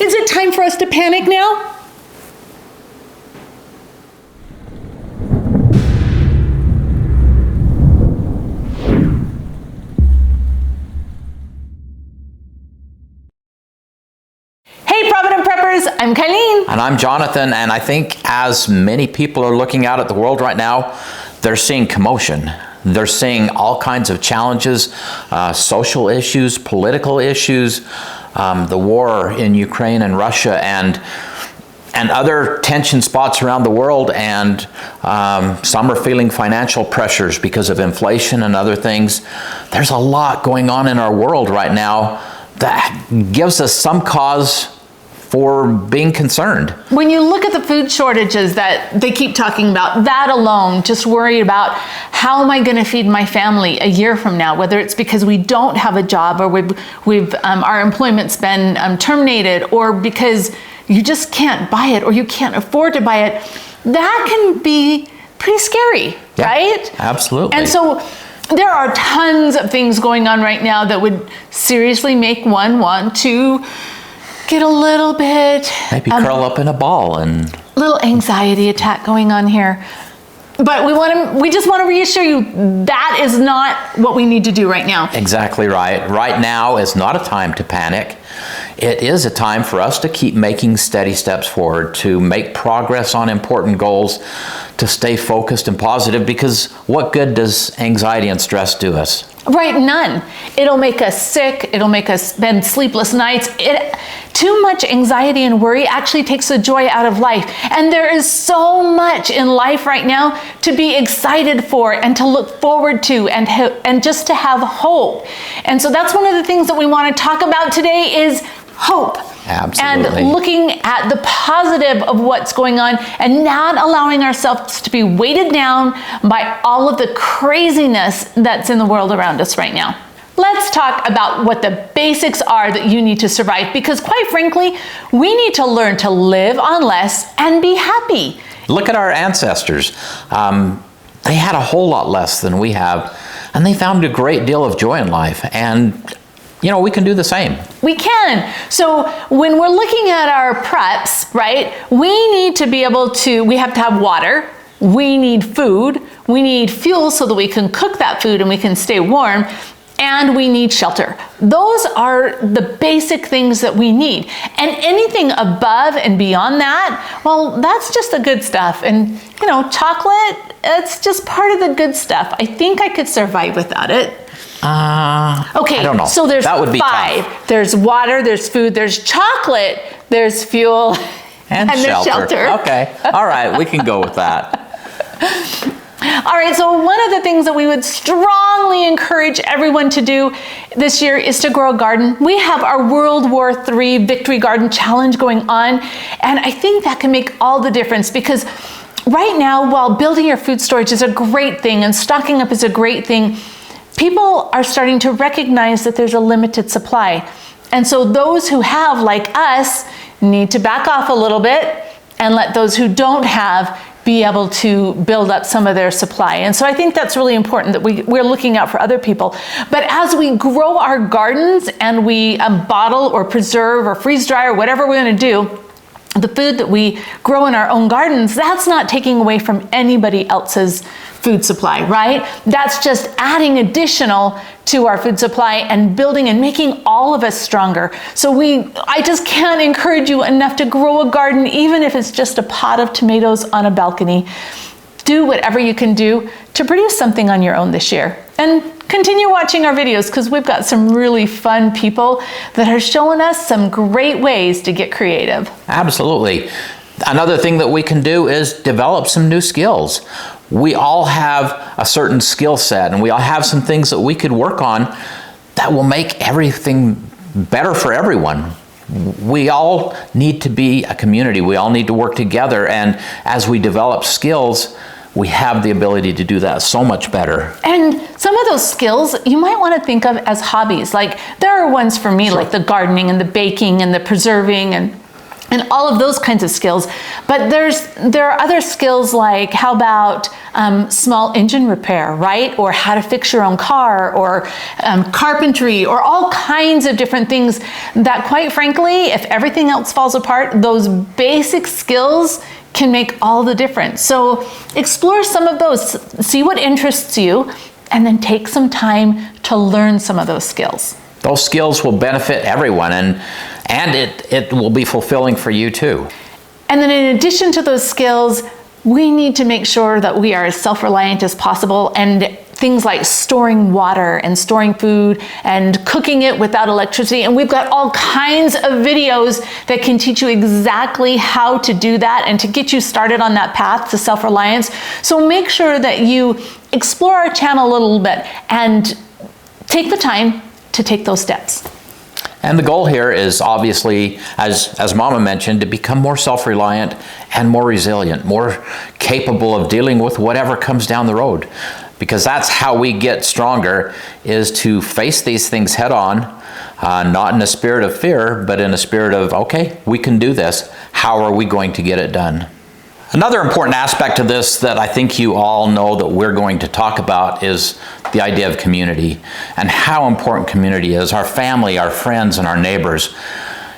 Is it time for us to panic now? Hey, Provident Preppers, I'm Kylene. And I'm Jonathan, and I think as many people are looking out at the world right now, they're seeing commotion. They're seeing all kinds of challenges, social issues, political issues, the war in Ukraine and Russia, and other tension spots around the world, and some are feeling financial pressures because of inflation and other things. There's a lot going on in our world right now that gives us some cause for being concerned. When you look at the food shortages that they keep talking about, that alone, just worry about how am I going to feed my family a year from now, whether it's because we don't have a job or we've our employment's been terminated, or because you just can't buy it or you can't afford to buy it. That can be pretty scary, yeah, right? Absolutely. And so there are tons of things going on right now that would seriously make one want to get a little bit... Maybe curl up in a ball and... little anxiety attack going on here. But we just want to reassure you that is not what we need to do right now. Exactly right. Right now is not a time to panic. It is a time for us to keep making steady steps forward, to make progress on important goals, to stay focused and positive, because what good does anxiety and stress do us? Right, none. It'll make us sick. It'll make us spend sleepless nights. Too much anxiety and worry actually takes the joy out of life. And there is so much in life right now to be excited for and to look forward to and just to have hope. And so that's one of the things that we want to talk about today is hope. Absolutely. And looking at the positive of what's going on and not allowing ourselves to be weighted down by all of the craziness that's in the world around us right now. Let's talk about what the basics are that you need to survive, because quite frankly, we need to learn to live on less and be happy. Look at our ancestors. They had a whole lot less than we have, and they found a great deal of joy in life. And you know, we can do the same. We can. So when we're looking at our preps, right, we need to be able to, we have to have water, we need food, we need fuel so that we can cook that food and we can stay warm, and we need shelter. Those are the basic things that we need. And anything above and beyond that, well, that's just the good stuff. And you know, chocolate, it's just part of the good stuff. I think I could survive without it. Okay, I don't know. So there's that would be 5. Tough. There's water, there's food, there's chocolate, there's fuel, and there's shelter. Okay, all right, we can go with that. All right, so one of the things that we would strongly encourage everyone to do this year is to grow a garden. We have our World War III Victory Garden Challenge going on, and I think that can make all the difference, because right now, while building your food storage is a great thing and stocking up is a great thing, people are starting to recognize that there's a limited supply. And so those who have, like us, need to back off a little bit and let those who don't have be able to build up some of their supply. And so I think that's really important, that we're looking out for other people. But as we grow our gardens and we bottle or preserve or freeze dry or whatever we're going to do, the food that we grow in our own gardens, that's not taking away from anybody else's food supply, right? That's just adding additional to our food supply and building and making all of us stronger. So I just can't encourage you enough to grow a garden, even if it's just a pot of tomatoes on a balcony. Do whatever you can do to produce something on your own this year. And continue watching our videos, because we've got some really fun people that are showing us some great ways to get creative. Absolutely. Another thing that we can do is develop some new skills. We all have a certain skill set, and we all have some things that we could work on that will make everything better for everyone. We all need to be a community. We all need to work together, and as we develop skills, we have the ability to do that so much better. And some of those skills you might want to think of as hobbies. Like there are ones for me, like the gardening and the baking and the preserving and and all of those kinds of skills. But there are other skills like, how about small engine repair, right? Or how to fix your own car, or carpentry, or all kinds of different things that, quite frankly, if everything else falls apart, those basic skills can make all the difference. So explore some of those, see what interests you, and then take some time to learn some of those skills. Those skills will benefit everyone, and it will be fulfilling for you too. And then in addition to those skills, we need to make sure that we are as self-reliant as possible, and things like storing water and storing food and cooking it without electricity. And we've got all kinds of videos that can teach you exactly how to do that and to get you started on that path to self-reliance. So make sure that you explore our channel a little bit and take the time to take those steps. And the goal here is obviously, as Mama mentioned, to become more self-reliant and more resilient, more capable of dealing with whatever comes down the road. Because that's how we get stronger, is to face these things head on, not in a spirit of fear, but in a spirit of, okay, we can do this. How are we going to get it done? Another important aspect of this that I think you all know that we're going to talk about is the idea of community, and how important community is. Our family, our friends, and our neighbors,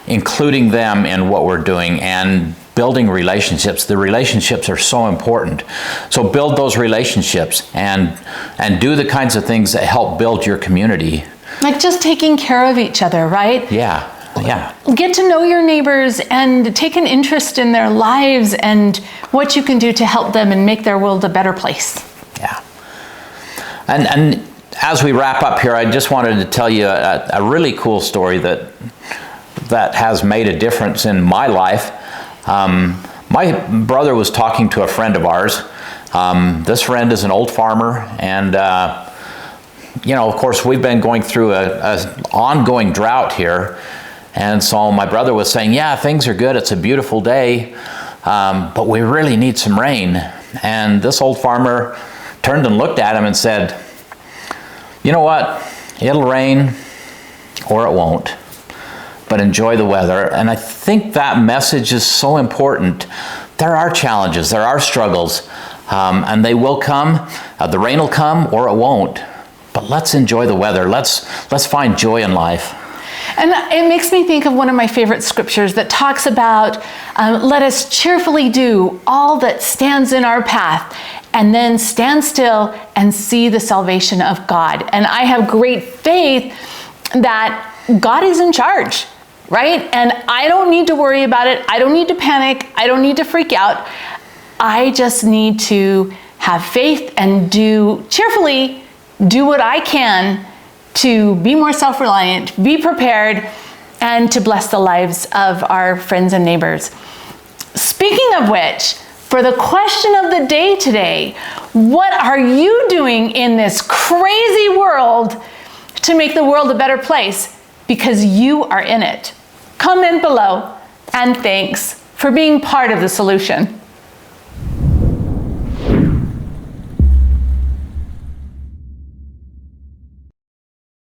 including them in what we're doing, and building relationships. The relationships are so important. So build those relationships and do the kinds of things that help build your community. Like just taking care of each other, right? Yeah. Get to know your neighbors and take an interest in their lives and what you can do to help them and make their world a better place. Yeah. And as we wrap up here, I just wanted to tell you a really cool story that has made a difference in my life. My brother was talking to a friend of ours. This friend is an old farmer, and of course, we've been going through an ongoing drought here. And so my brother was saying, yeah, things are good. It's a beautiful day, but we really need some rain. And this old farmer turned and looked at him and said, you know what? It'll rain or it won't, but enjoy the weather. And I think that message is so important. There are challenges, there are struggles, and they will come. The rain will come or it won't, but let's enjoy the weather. Let's find joy in life. And it makes me think of one of my favorite scriptures that talks about, let us cheerfully do all that stands in our path, and then stand still and see the salvation of God. And I have great faith that God is in charge, right? And I don't need to worry about it. I don't need to panic. I don't need to freak out. I just need to have faith and cheerfully do what I can to be more self-reliant, be prepared, and to bless the lives of our friends and neighbors. Speaking of which, for the question of the day today, what are you doing in this crazy world to make the world a better place? Because you are in it. Comment below, and thanks for being part of the solution.